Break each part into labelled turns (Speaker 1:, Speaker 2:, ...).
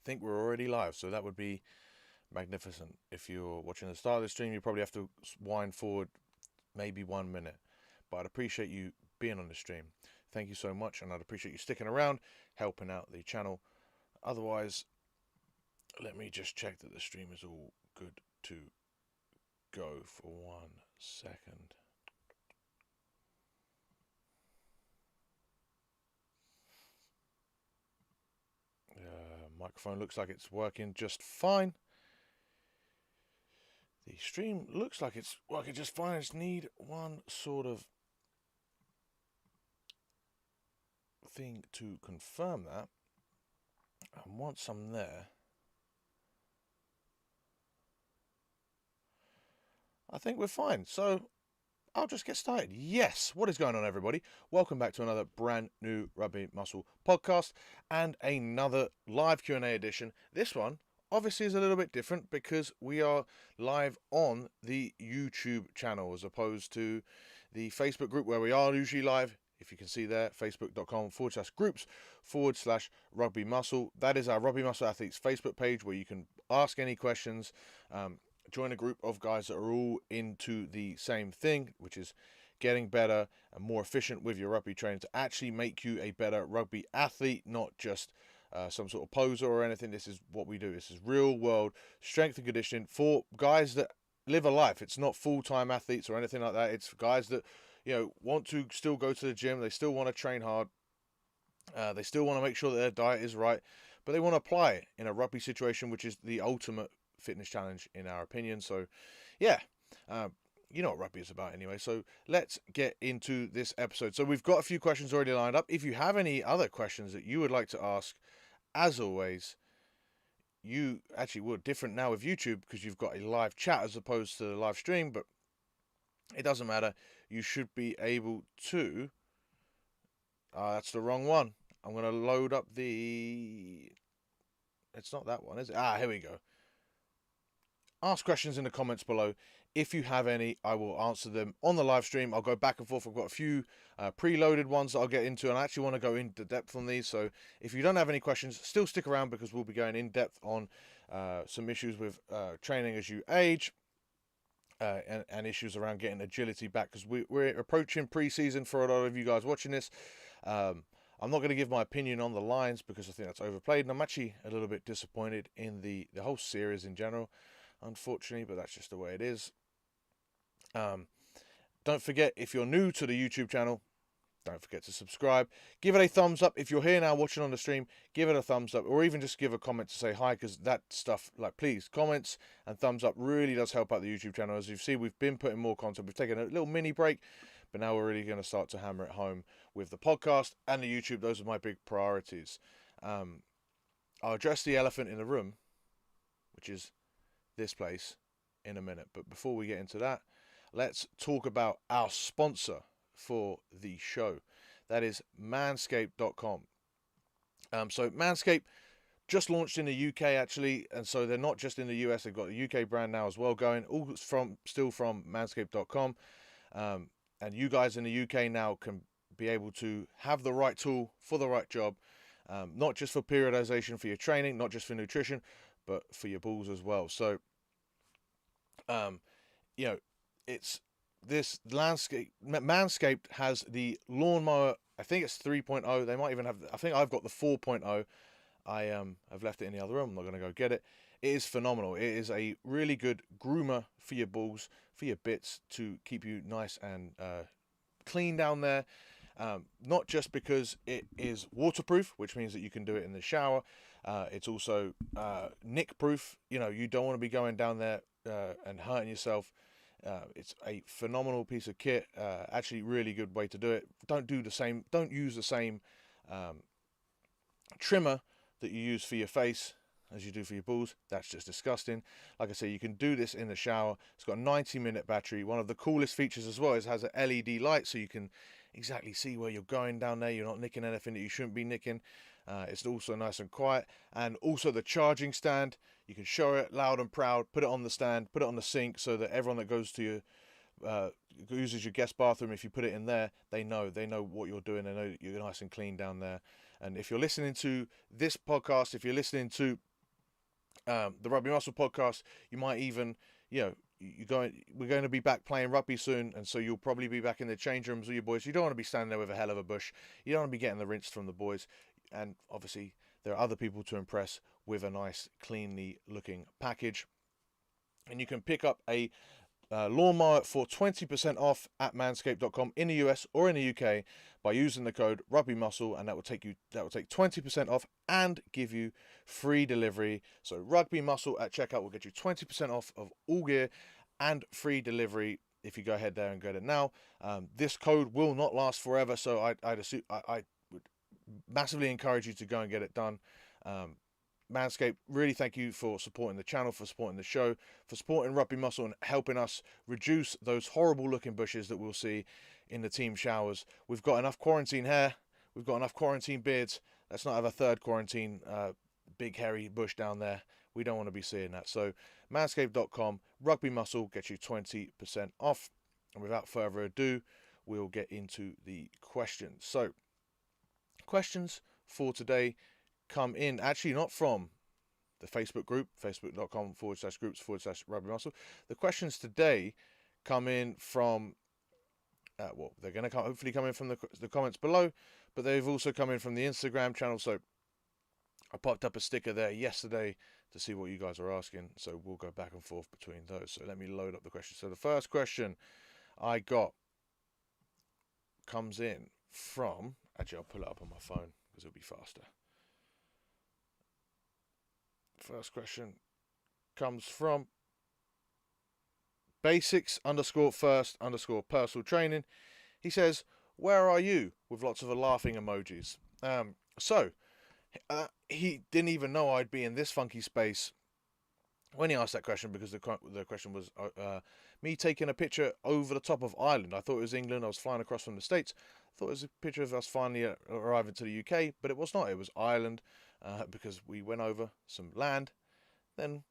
Speaker 1: think we're already live, so that would be magnificent. If you're watching the start of the stream, you probably have to wind forward maybe 1 minute. But I'd appreciate you being on the stream. Thank you so much, and I'd appreciate you sticking around, helping out the channel. Otherwise, let me just check that the stream is all good to go for 1 second. Microphone looks like it's working just fine. The stream looks like it's working just fine. I just need one sort of thing to confirm that. And once I'm there, I think we're fine. So I'll just get started. Yes, what is going on, everybody? Welcome back to another brand new Rugby Muscle podcast and another live Q&A edition. This one obviously is a little bit different because we are live on the YouTube channel as opposed to the Facebook group where we are usually live. If you can see there, facebook.com/groups/rugby muscle. That is our Rugby Muscle Athletes Facebook page where you can ask any questions. Join a group of guys that are all into the same thing, which is getting better and more efficient with your rugby training to actually make you a better rugby athlete, not just some sort of poser or anything. This is what we do. This is real world strength and conditioning for guys that live a life. It's not full-time athletes or anything like that. It's guys that, want to still go to the gym. They still want to train hard. They still want to make sure that their diet is right, but they want to apply it in a rugby situation, which is the ultimate fitness challenge in our opinion. So yeah, you know what rugby is about anyway, so let's get into this episode. So we've got a few questions already lined up. If you have any other questions that you would like to ask, as always, you actually would different now with YouTube because you've got a live chat as opposed to the live stream, but it doesn't matter. You should be able to that's the wrong one. I'm going to load up the it's not that one, is it? Here we go. Ask questions in the comments below. If you have any, I will answer them on the live stream. I'll go back and forth. I've got a few preloaded ones that I'll get into, and I actually want to go into depth on these. So if you don't have any questions, still stick around because we'll be going in depth on some issues with training as you age and issues around getting agility back because we're approaching pre-season for a lot of you guys watching this. I'm not going to give my opinion on the Lions because I think that's overplayed, and I'm actually a little bit disappointed in the whole series in general, unfortunately, but that's just the way it is. Don't forget, if you're new to the YouTube channel, don't forget to subscribe. Give it a thumbs up. If you're here now watching on the stream, give it a thumbs up, or even just give a comment to say hi, because that stuff, please, comments and thumbs up really does help out the YouTube channel. As you've seen, we've been putting more content. We've taken a little mini break, but now we're really going to start to hammer it home with the podcast and the YouTube. Those are my big priorities. I'll address the elephant in the room, which is this place, in a minute. But before we get into that, let's talk about our sponsor for the show. That is manscaped.com. So Manscaped just launched in the UK actually, and so they're not just in the US, they've got a UK brand now as well going, all still from manscaped.com. And you guys in the UK now can be able to have the right tool for the right job, not just for periodization for your training, not just for nutrition, but for your balls as well. So it's this Manscaped has the lawnmower, I think it's 3.0. They might even have, I think I've got the 4.0. I've left it in the other room. I'm not going to go get it. It is phenomenal. It is a really good groomer for your balls, for your bits, to keep you nice and clean down there. Not just because it is waterproof, which means that you can do it in the shower. It's also nick proof. You don't want to be going down there and hurting yourself. It's a phenomenal piece of kit. Actually, really good way to do it. Don't use the same trimmer that you use for your face as you do for your balls. That's just disgusting. Like I say, you can do this in the shower. It's got a 90-minute battery. One of the coolest features as well is it has an LED light, so you can exactly see where you're going down there. You're not nicking anything that you shouldn't be nicking. It's also nice and quiet. And also the charging stand, you can show it loud and proud, put it on the stand, put it on the sink, so that everyone that goes to your uses your guest bathroom, if you put it in there, they know what you're doing. They know that you're nice and clean down there. And if you're listening to this podcast, if you're listening to the Rugby Muscle podcast. You might even, we're going to be back playing rugby soon, and so you'll probably be back in the change rooms with your boys. You don't want to be standing there with a hell of a bush. You don't want to be getting the rinse from the boys, and obviously there are other people to impress with a nice, cleanly looking package. And you can pick up a lawnmower for 20% off at manscaped.com in the US or in the UK by using the code RugbyMuscle, and that will take 20% off and give you free delivery. So Rugby Muscle at checkout will get you 20% off of all gear and free delivery if you go ahead there and get it now. This code will not last forever, so I would massively encourage you to go and get it done. Manscaped, really thank you for supporting the channel, for supporting the show, for supporting Rugby Muscle and helping us reduce those horrible looking bushes that we'll see in the team showers. We've got enough quarantine hair, we've got enough quarantine beards. Let's not have a third quarantine big hairy bush down there. We don't want to be seeing that. So manscaped.com, Rugby Muscle gets you 20% off. And without further ado, we'll get into the questions. So questions for today come in, actually not from the Facebook group, facebook.com/groups/Rugby Muscle. The questions today come in from, they're going to hopefully come in from the comments below, but they've also come in from the Instagram channel. So I popped up a sticker there yesterday to see what you guys are asking. So we'll go back and forth between those. So let me load up the questions. So the first question I got comes in from, actually I'll pull it up on my phone because it'll be faster. First question comes from basics_first_personal training. He says, where are you? With lots of laughing emojis. He didn't even know I'd be in this funky space when he asked that question, because the question was me taking a picture over the top of Ireland. I thought it was England. I was flying across from the States. I thought it was a picture of us finally arriving to the UK, but it was not. It was Ireland. Because we went over some land, then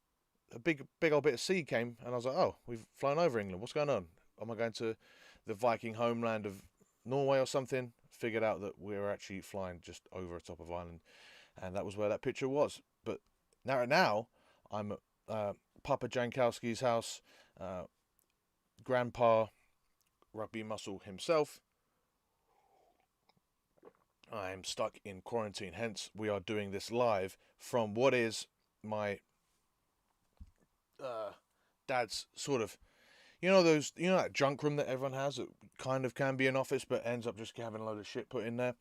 Speaker 1: a big old bit of sea came, and I was like, oh, we've flown over England. What's going on? Am I going to the Viking homeland of Norway or something? Figured out that we were actually flying just over the top of Ireland, and that was where that picture was. But now I'm at Papa Jankowski's house, Grandpa Rugby Muscle himself. I am stuck in quarantine, hence we are doing this live from what is my dad's sort of, that junk room that everyone has that kind of can be an office but ends up just having a load of shit put in there.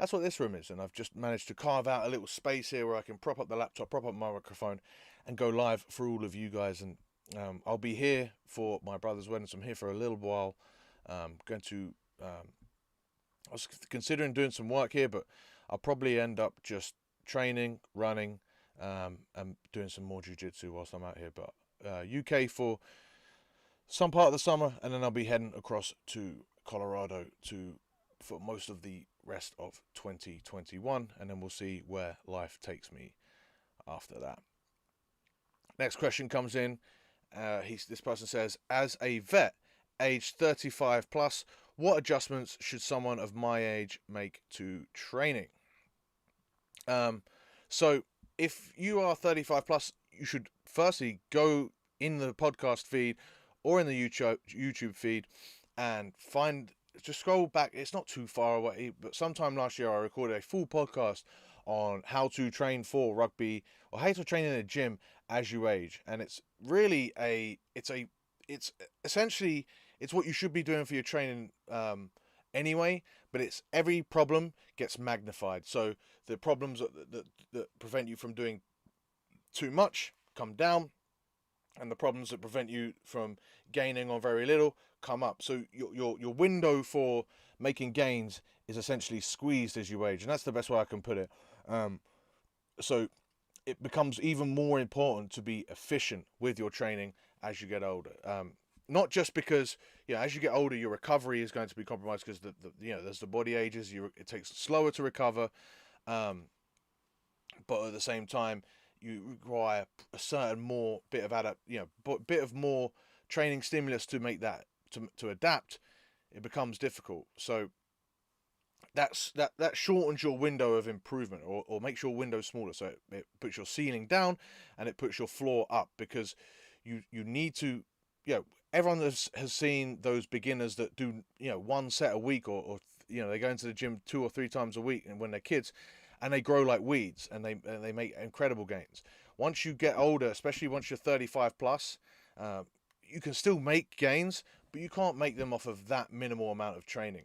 Speaker 1: That's what this room is, and I've just managed to carve out a little space here where I can prop up the laptop, prop up my microphone, and go live for all of you guys. And I'll be here for my brother's wedding, so I'm here for a little while. I was considering doing some work here, but I'll probably end up just training, running, and doing some more jiu-jitsu whilst I'm out here. But UK for some part of the summer, and then I'll be heading across to Colorado for most of the rest of 2021, and then we'll see where life takes me after that. Next question comes in. This person says, as a vet, aged 35 plus, what adjustments should someone of my age make to training? So if you are 35 plus, you should firstly go in the podcast feed or in the YouTube feed and just scroll back. It's not too far away, but sometime last year I recorded a full podcast on how to train for rugby, or how to train in a gym as you age. And it's really it's essentially what you should be doing for your training anyway, but it's every problem gets magnified. So the problems that prevent you from doing too much come down, and the problems that prevent you from gaining on very little come up. So your window for making gains is essentially squeezed as you age, and that's the best way I can put it. So it becomes even more important to be efficient with your training as you get older. Not just because, as you get older, your recovery is going to be compromised because as the body ages, it takes slower to recover. But at the same time, you require a certain more bit of more training stimulus to make that to adapt. It becomes difficult. So that shortens your window of improvement, or makes your window smaller, so it puts your ceiling down and it puts your floor up, because you need to, everyone has seen those beginners that do, one set a week, or they go into the gym 2 or 3 times a week, and when they're kids, and they grow like weeds, and they make incredible gains. Once you get older, especially once you're 35 plus, you can still make gains, but you can't make them off of that minimal amount of training.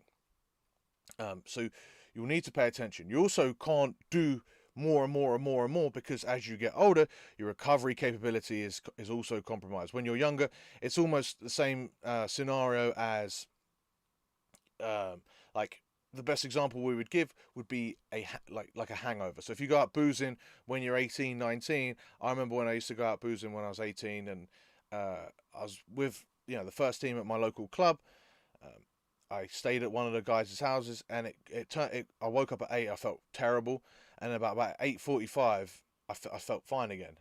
Speaker 1: So you'll need to pay attention. You also can't do more and more and more and more, because as you get older, your recovery capability is also compromised. When you're younger, it's almost the same scenario as, like, the best example we would give would be like a hangover. So if you go out boozing when you're 18, 19, I remember when I used to go out boozing when I was 18, and I was with the first team at my local club. I stayed at one of the guys' houses, and I woke up at 8. I felt terrible, and about 8:45, I felt fine again.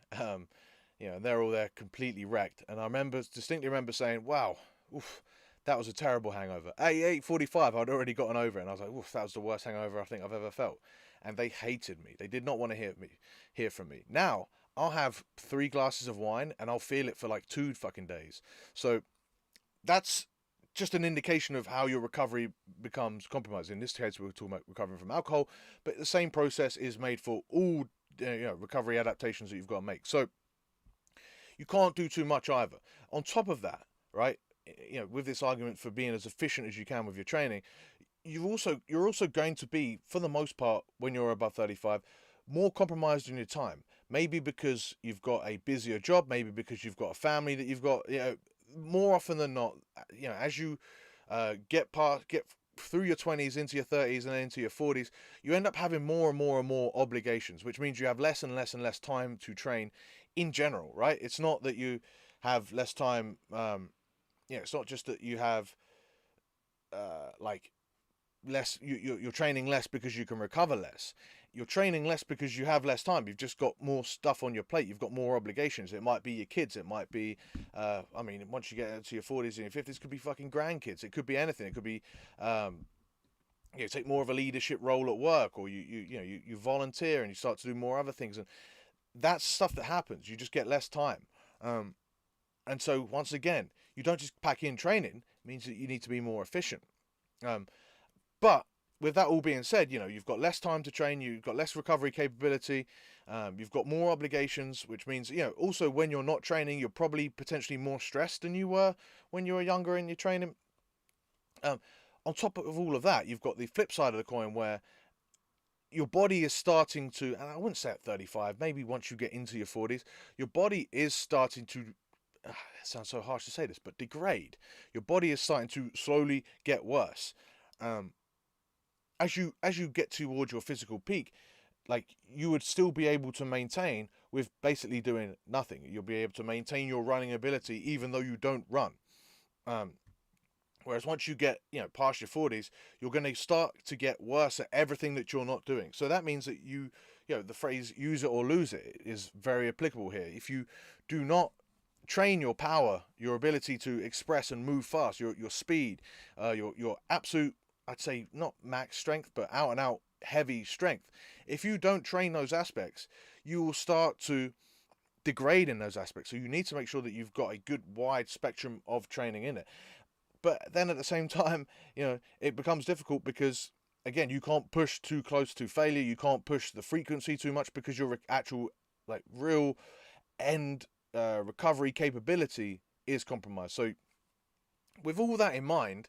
Speaker 1: They're all there completely wrecked, and I distinctly remember saying, "Wow, oof, that was a terrible hangover." At 8:45, I'd already gotten over it, and I was like, "Oof, that was the worst hangover I think I've ever felt." And they hated me. They did not want to hear from me. Now I'll have 3 glasses of wine, and I'll feel it for like 2 fucking days. So that's just an indication of how your recovery becomes compromised. In this case, we're talking about recovering from alcohol, but the same process is made for all recovery adaptations that you've got to make. So you can't do too much either. On top of that, right, with this argument for being as efficient as you can with your training, you're also going to be, for the most part, when you're above 35, more compromised in your time. Maybe because you've got a busier job, maybe because you've got a family that you've got, more often than not, as you get through your 20s into your 30s and then into your 40s, you end up having more and more and more obligations, which means you have less and less and less time to train in general, right? It's not that you have less time. It's not just that you have like less. You're training less because you can recover less. You're training less because you have less time. You've just got more stuff on your plate. You've got more obligations. It might be your kids. It might be, once you get into your 40s and your 50s, it could be fucking grandkids. It could be anything. It could be, take more of a leadership role at work, or you volunteer and you start to do more other things. And that's stuff that happens. You just get less time. And so once again, you don't just pack in training. It means that you need to be more efficient. But with that all being said, you've got less time to train, you've got less recovery capability, you've got more obligations, which means, also when you're not training, you're probably potentially more stressed than you were when you were younger in your training. On top of all of that, you've got the flip side of the coin, where your body is starting to, and I wouldn't say at 35, maybe once you get into your 40s, your body is starting to, it sounds so harsh to say this, but degrade. Your body is starting to slowly get worse. As you get towards your physical peak, like, you would still be able to maintain with basically doing nothing. You'll be able to maintain your running ability even though you don't run. Whereas once you get past your 40s, you're going to start to get worse at everything that you're not doing. So that means that the phrase "use it or lose it" is very applicable here. If you do not train your power, your ability to express and move fast, your speed, your absolute, I'd say not max strength, but out and out heavy strength. If you don't train those aspects, you will start to degrade in those aspects. So you need to make sure that you've got a good wide spectrum of training in it. But then at the same time, it becomes difficult because, again, you can't push too close to failure. You can't push the frequency too much because your actual, like, real end recovery capability is compromised. So with all that in mind,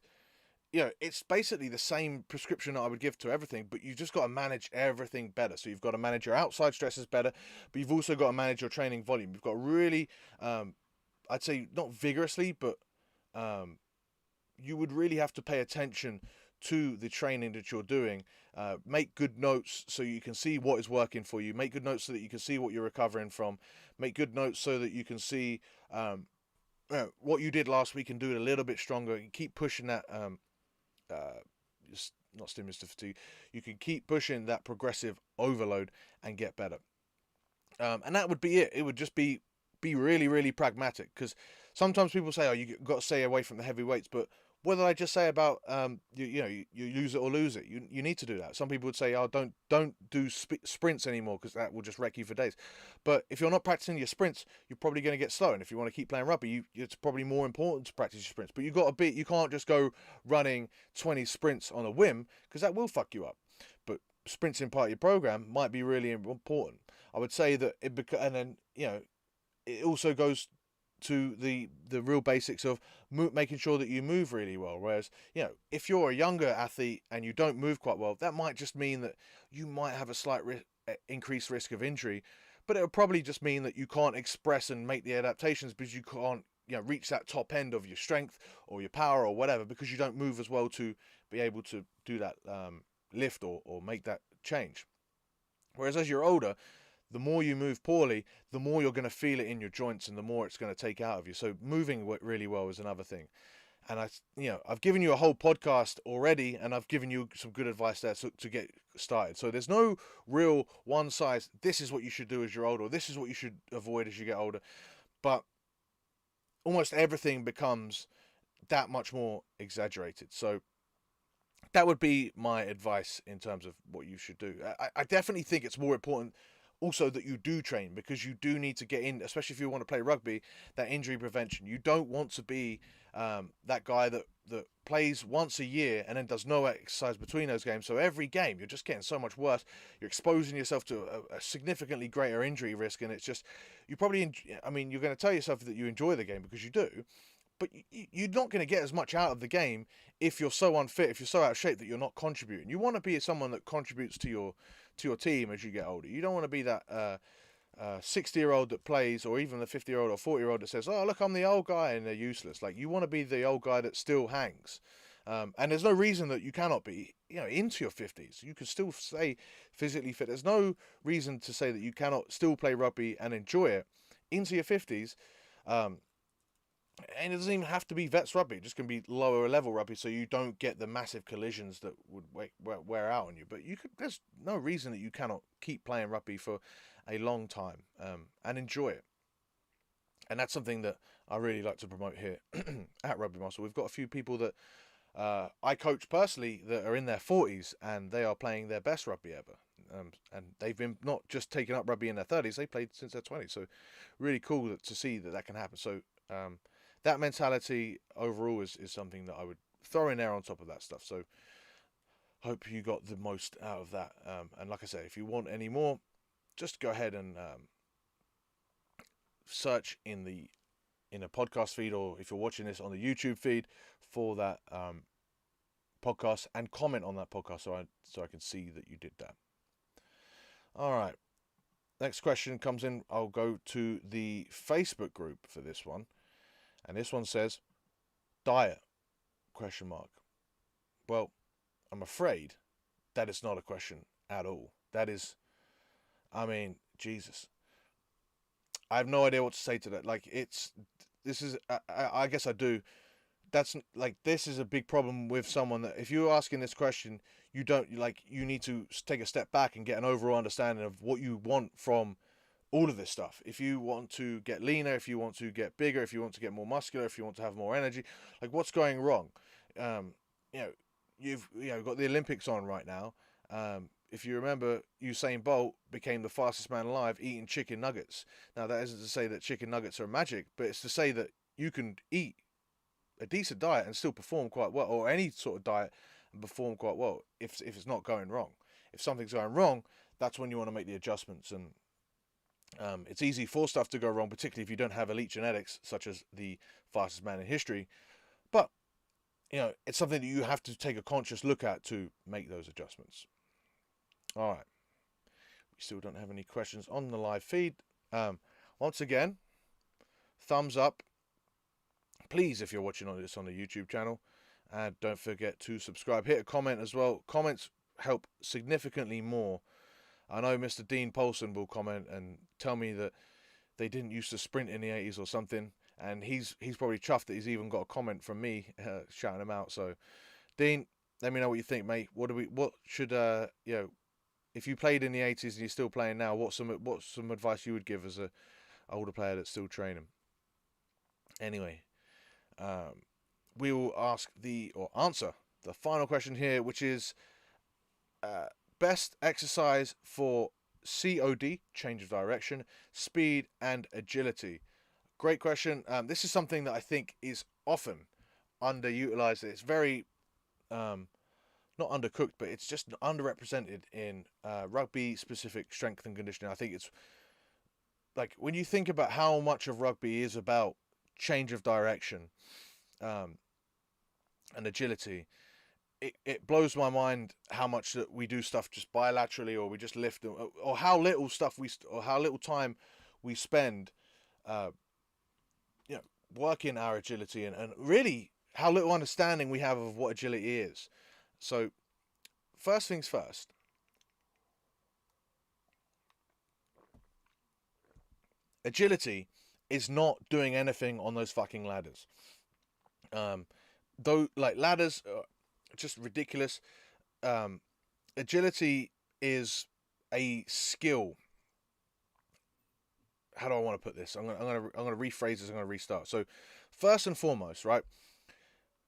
Speaker 1: it's basically the same prescription that I would give to everything, but you've just got to manage everything better. So you've got to manage your outside stresses better, but you've also got to manage your training volume. You've got to really, I'd say not vigorously, but you would really have to pay attention to the training that you're doing. Make good notes so you can see what is working for you. Make good notes so that you can see what you're recovering from. Make good notes so that you can see what you did last week and do it a little bit stronger. And keep pushing that. Not stimulus to fatigue. You can keep pushing that progressive overload and get better. And that would be it. It would just be really, really pragmatic, because sometimes people say, "Oh, you got to stay away from the heavy weights," but what did I just say about you use it or lose it? You need to do that. Some people would say, oh, don't do sprints anymore because that will just wreck you for days. But if you're not practicing your sprints, you're probably going to get slow. And if you want to keep playing rugby, it's probably more important to practice your sprints. But you can't just go running 20 sprints on a whim because that will fuck you up. But sprints in part of your program might be really important. I would say that and then it also goes to the real basics of making sure that you move really well. Whereas, if you're a younger athlete and you don't move quite well, that might just mean that you might have a slight increased risk of injury, but it'll probably just mean that you can't express and make the adaptations because you can't, reach that top end of your strength or your power or whatever because you don't move as well to be able to do that lift or make that change. Whereas as you're older, the more you move poorly, the more you're going to feel it in your joints and the more it's going to take out of you. So moving really well is another thing. And I've given you a whole podcast already and I've given you some good advice there to get started. So there's no real one size, this is what you should do as you're older, or this is what you should avoid as you get older. But almost everything becomes that much more exaggerated. So that would be my advice in terms of what you should do. I definitely think it's more important also that you do train because you do need to get in, especially if you want to play rugby, that injury prevention. You don't want to be that guy that plays once a year and then does no exercise between those games. So every game you're just getting so much worse. You're exposing yourself to a significantly greater injury risk, and it's just you're going to tell yourself that you enjoy the game because you do, but you're not going to get as much out of the game if you're so unfit, if you're so out of shape that you're not contributing. You want to be someone that contributes to your team as you get older. You don't want to be that 60-year-old that plays, or even the 50-year-old or 40-year-old that says, oh, look, I'm the old guy, and they're useless. Like, you want to be the old guy that still hangs. And there's no reason that you cannot be, into your 50s. You can still stay physically fit. There's no reason to say that you cannot still play rugby and enjoy it into your 50s. And it doesn't even have to be vets rugby. It just can be lower level rugby, so you don't get the massive collisions that would wear out on you. But there's no reason that you cannot keep playing rugby for a long time and enjoy it. And that's something that I really like to promote here at Rugby Muscle. We've got a few people that I coach personally that are in their 40s and they are playing their best rugby ever. And they've been not just taking up rugby in their 30s, they played since their 20s. So really cool to see that can happen. So that mentality overall is something that I would throw in there on top of that stuff. So hope you got the most out of that. And like I say, if you want any more, just go ahead and search in a podcast feed, or if you're watching this on the YouTube feed, for that podcast and comment on that podcast so I can see that you did that. All right. Next question comes in. I'll go to the Facebook group for this one. And this one says, diet, ? Well, I'm afraid that is not a question at all. That is, Jesus. I have no idea what to say to that. I guess I do. This is a big problem with someone that if you're asking this question, you need to take a step back and get an overall understanding of what you want from all of this stuff. If you want to get leaner, if you want to get bigger, if you want to get more muscular, if you want to have more energy, what's going wrong? You've got the Olympics on right now. If you remember, Usain Bolt became the fastest man alive eating chicken nuggets. Now, that isn't to say that chicken nuggets are magic, but it's to say that you can eat a decent diet and still perform quite well, or any sort of diet and perform quite well if it's not going wrong. If something's going wrong, that's when you want to make the adjustments. And it's easy for stuff to go wrong, particularly if you don't have elite genetics, such as the fastest man in history. But, it's something that you have to take a conscious look at to make those adjustments. All right. We still don't have any questions on the live feed. Once again, thumbs up. Please, if you're watching this on the YouTube channel, and don't forget to subscribe. Hit a comment as well. Comments help significantly more. I know Mr. Dean Paulson will comment and tell me that they didn't used to sprint in the 80s or something, and he's probably chuffed that he's even got a comment from me shouting him out. So, Dean, let me know what you think, mate. What should if you played in the 80s and you're still playing now, what's some advice you would give as a older player that's still training? Anyway, we will answer the final question here, which is best exercise for COD, change of direction, speed, and agility. Great question. This is something that I think is often underutilized. It's very not undercooked, but it's just underrepresented in rugby specific strength and conditioning. I think it's like when you think about how much of rugby is about change of direction and agility, it blows my mind how much that we do stuff just bilaterally, or we just lift, or how little stuff or how little time we spend, you know, working our agility, and really how little understanding we have of what agility is. So, first things first. Agility is not doing anything on those fucking ladders. Though, like ladders, are just ridiculous. Agility is a skill. How do I want to put this? I'm gonna rephrase this. I'm gonna restart. So, first and foremost, right?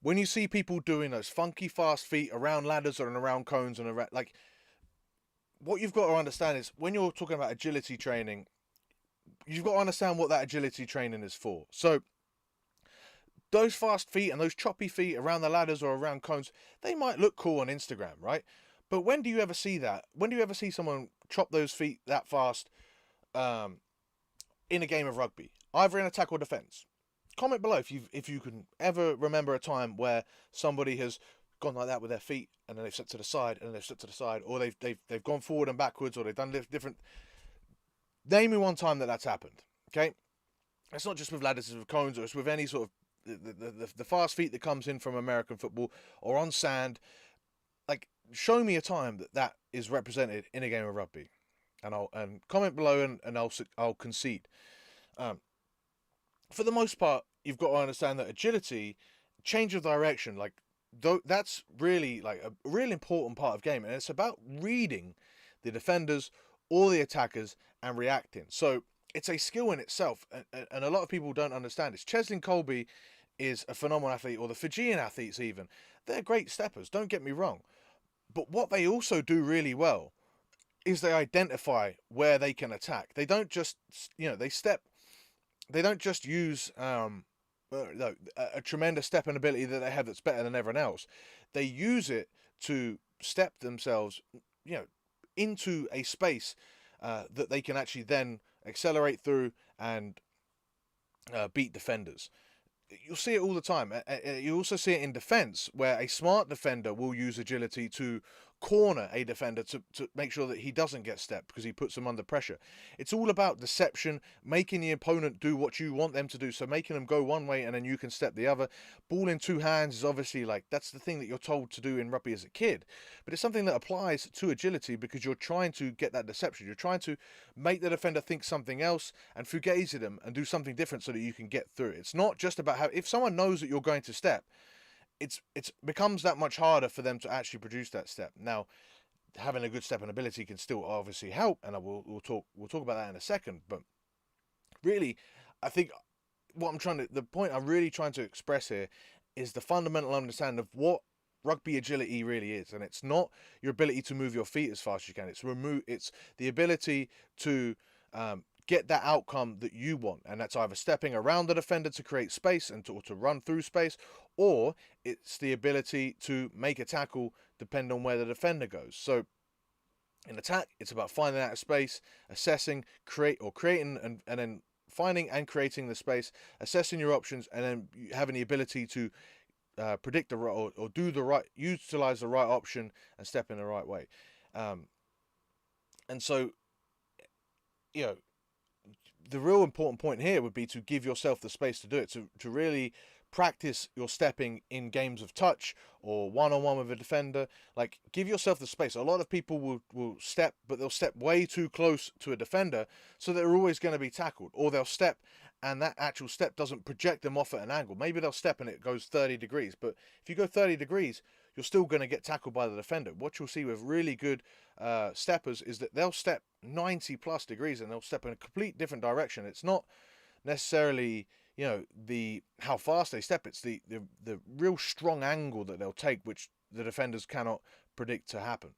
Speaker 1: When you see people doing those funky fast feet around ladders and around cones and around, like, what you've got to understand is when you're talking about agility training, you've got to understand what that agility training is for. So those fast feet and those choppy feet around the ladders or around cones, they might look cool on Instagram, right? But when do you ever see that? When do you ever see someone chop those feet that fast in a game of rugby, either in attack or defence? Comment below if you can ever remember a time where somebody has gone like that with their feet and then they've stepped to the side and then they've stepped to the side, or they've gone forward and backwards, or they've done different. Name me one time that that's happened. Okay, it's not just with ladders, it's with cones, or it's with any sort of the fast feet that comes in from American football or on sand. Like, show me a time that is represented in a game of rugby, and I'll comment below and I'll concede. For the most part, you've got to understand that agility, change of direction, like that's really like a really important part of game, and it's about reading the defenders or the attackers and reacting. So it's a skill in itself, and a lot of people don't understand this. Cheslin Colby is a phenomenal athlete, or the Fijian athletes even. They're great steppers, don't get me wrong. But what they also do really well is they identify where they can attack. They don't just, they don't just use a tremendous stepping ability that they have that's better than everyone else. They use it to step themselves, into a space that they can actually then accelerate through and beat defenders. You'll see it all the time. You also see it in defense, where a smart defender will use agility to corner a defender to make sure that he doesn't get stepped because he puts them under pressure. It's all about deception, making the opponent do what you want them to do, so making them go one way and then you can step the other. Ball in two hands is obviously, like, that's the thing that you're told to do in rugby as a kid, but it's something that applies to agility because you're trying to get that deception. You're trying to make the defender think something else and fugazi them and do something different so that you can get through. It's not just about how, if someone knows that you're going to step, it becomes that much harder for them to actually produce that step. Now, having a good stepping ability can still obviously help, and we'll talk about that in a second. But really, I think the point I'm really trying to express here is the fundamental understanding of what rugby agility really is, and it's not your ability to move your feet as fast as you can. It's the ability to get that outcome that you want, and that's either stepping around the defender to create space and to run through space, or it's the ability to make a tackle depending on where the defender goes. So in attack, it's about finding out a space, assessing, creating and then finding and creating the space, assessing your options, and then having the ability to predict the right or do the right, utilize the right option and step in the right way. And so, the real important point here would be to give yourself the space to do it, to really practice your stepping in games of touch or one-on-one with a defender. Like, give yourself the space. A lot of people will step, but they'll step way too close to a defender, so they're always going to be tackled. Or they'll step and that actual step doesn't project them off at an angle. Maybe they'll step and it goes 30 degrees, but if you go 30 degrees, you're still going to get tackled by the defender. What you'll see with really good steppers is that they'll step 90 plus degrees and they'll step in a complete different direction. It's not necessarily, how fast they step. It's the real strong angle that they'll take, which the defenders cannot predict to happen.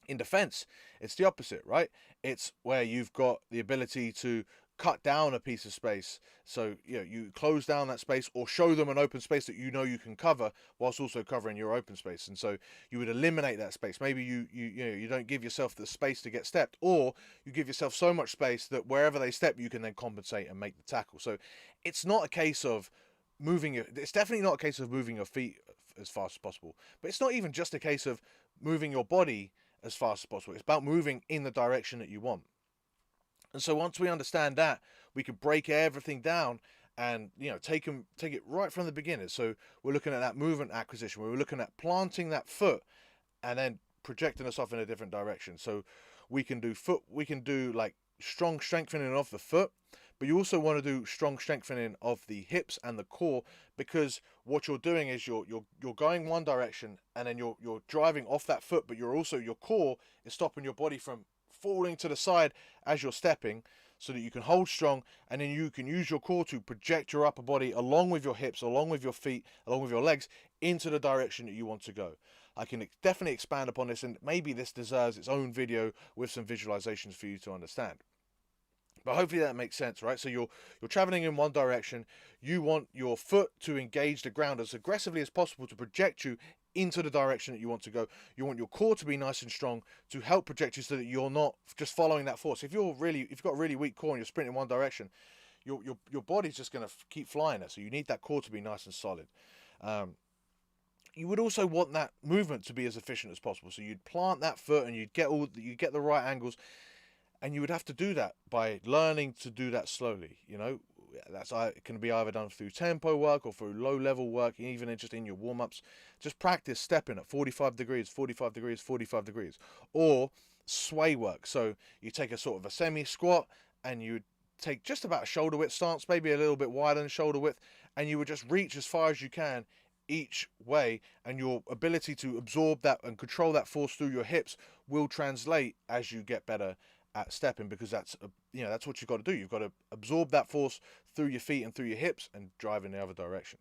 Speaker 1: In defense, it's the opposite, right? It's where you've got the ability to cut down a piece of space. So, you close down that space or show them an open space that you can cover whilst also covering your open space. And so you would eliminate that space. Maybe you don't give yourself the space to get stepped, or you give yourself so much space that wherever they step, you can then compensate and make the tackle. So it's not a case of it's definitely not a case of moving your feet as fast as possible, but it's not even just a case of moving your body as fast as possible. It's about moving in the direction that you want. And so once we understand that, we can break everything down and take it right from the beginning. So we're looking at that movement acquisition. We're looking at planting that foot and then projecting us off in a different direction. So we can do like strong strengthening of the foot, but you also want to do strong strengthening of the hips and the core, because what you're doing is you're going one direction and then you're driving off that foot, but your core is stopping your body from falling to the side as you're stepping, so that you can hold strong, and then you can use your core to project your upper body along with your hips, along with your feet, along with your legs, into the direction that you want to go. I can definitely expand upon this, and maybe this deserves its own video with some visualizations for you to understand. But hopefully that makes sense, right? So you're traveling in one direction. You want your foot to engage the ground as aggressively as possible to project you into the direction that you want to go. You want your core to be nice and strong to help project you, so that you're not just following that force. If you've got a really weak core and you're sprinting in one direction, your body's just going to keep flying there. So you need that core to be nice and solid. You would also want that movement to be as efficient as possible. So you'd plant that foot and you'd get the right angles. And you would have to do that by learning to do that slowly. It can be either done through tempo work or through low level work, even just in your warm ups. Just practice stepping at 45 degrees, 45 degrees, 45 degrees, or sway work. So you take a sort of a semi squat and you take just about a shoulder width stance, maybe a little bit wider than shoulder width, and you would just reach as far as you can each way, and your ability to absorb that and control that force through your hips will translate as you get better at stepping, because that's what you've got to do. You've got to absorb that force through your feet and through your hips and drive in the other direction.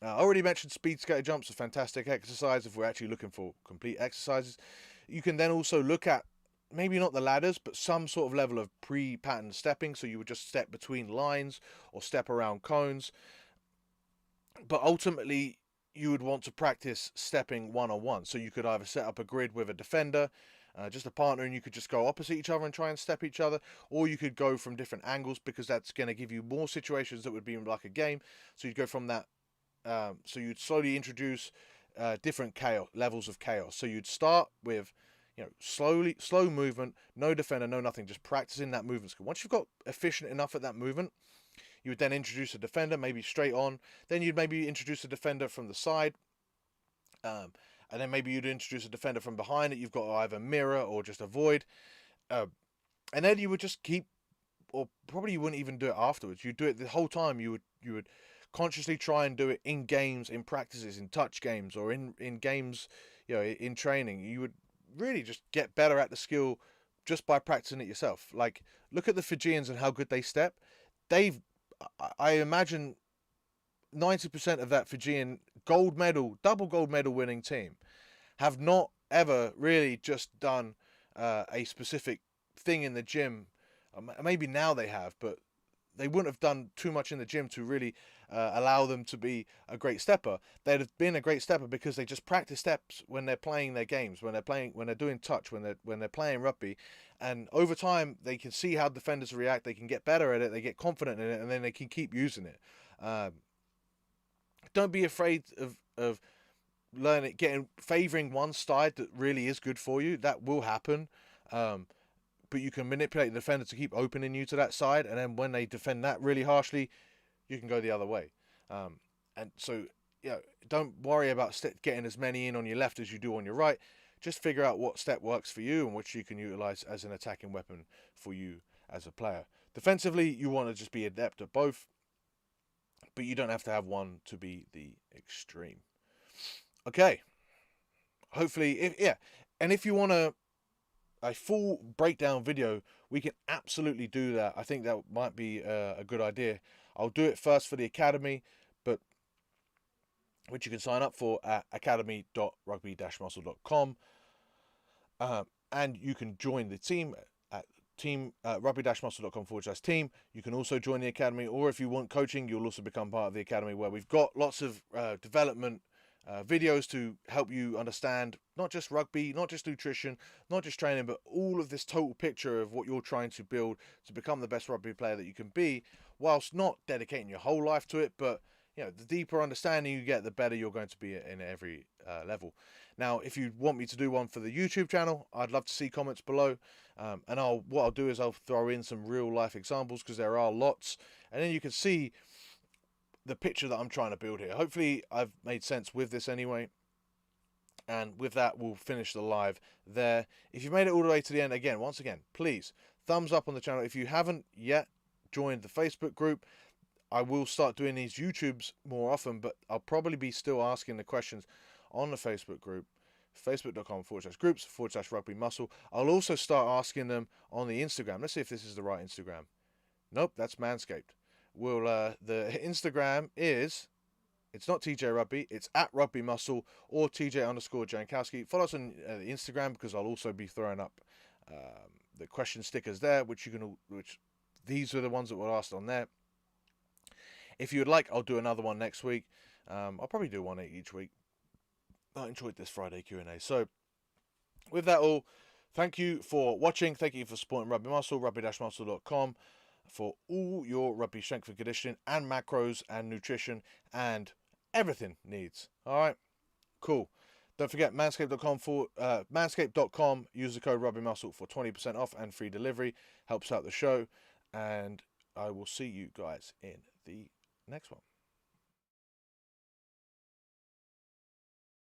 Speaker 1: I already mentioned speed skater jumps, a fantastic exercise if we're actually looking for complete exercises. You can then also look at maybe not the ladders, but some sort of level of pre-patterned stepping. So you would just step between lines or step around cones. But ultimately, you would want to practice stepping one-on-one. So you could either set up a grid with a defender, just a partner, and you could just go opposite each other and try and step each other, or you could go from different angles, because that's going to give you more situations that would be like a game. So you'd go from that, so you'd slowly introduce different levels of chaos. So you'd start with slow movement, no defender, no nothing, just practicing that movement skill. Once you've got efficient enough at that movement, you would then introduce a defender, maybe straight on. Then you'd maybe introduce a defender from the side. And then maybe you'd introduce a defender from behind that you've got to either mirror or just avoid. And then you would just keep, or probably you wouldn't even do it afterwards. You'd do it the whole time. You would consciously try and do it in games, in practices, in touch games, or in games, in training. You would really just get better at the skill just by practicing it yourself. Like, look at the Fijians and how good they step. I imagine 90% of that Fijian double gold medal winning team have not ever really just done a specific thing in the gym. Maybe now they have, but they wouldn't have done too much in the gym to really allow them to be a great stepper. They'd have been a great stepper because they just practice steps when they're playing their games, when they're doing touch, when they're playing rugby, and over time they can see how defenders react. They can get better at it. They get confident in it, and then they can keep using it. Don't be afraid of learning, favoring one side that really is good for you. That will happen. But you can manipulate the defender to keep opening you to that side, and then when they defend that really harshly, you can go the other way. And so, don't worry about getting as many in on your left as you do on your right. Just figure out what step works for you and which you can utilize as an attacking weapon for you as a player. Defensively, you want to just be adept at both, but you don't have to have one to be the extreme. Okay. Hopefully, if you want a full breakdown video, we can absolutely do that. I think that might be a good idea. I'll do it first for the academy, but which you can sign up for at academy.rugby-muscle.com. And you can join the team at rugby-muscle.com/team. You can also join the academy, or if you want coaching, you'll also become part of the academy, where we've got lots of development videos to help you understand not just rugby, not just nutrition, not just training, but all of this total picture of what you're trying to build to become the best rugby player that you can be, whilst not dedicating your whole life to it. But the deeper understanding you get, the better you're going to be in every level. Now, if you want me to do one for the YouTube channel, I'd love to see comments below. And what I'll do is I'll throw in some real life examples, because there are lots, and then you can see the picture that I'm trying to build here. Hopefully I've made sense with this anyway. And with that, we'll finish the live there. If you've made it all the way to the end, once again, please thumbs up on the channel. If you haven't yet joined the Facebook group, I will start doing these YouTubes more often, but I'll probably be still asking the questions on the Facebook group, facebook.com/groups/rugby muscle. I'll also start asking them on the Instagram. Let's see if this is the right Instagram. Nope, that's Manscaped. The Instagram is, it's not TJ Rugby, it's at Rugby Muscle or TJ_Jankowski. Follow us on the Instagram, because I'll also be throwing up the question stickers there, which these are the ones that were asked on there. If you would like, I'll do another one next week. I'll probably do one each week. I enjoyed this Friday Q&A. So with that all, thank you for watching. Thank you for supporting Rugby Muscle, rugby-muscle.com, for all your rugby strength and conditioning and macros and nutrition and everything needs. All right, cool. Don't forget manscaped.com. Use the code RugbyMuscle for 20% off and free delivery. Helps out the show. And I will see you guys in the next one.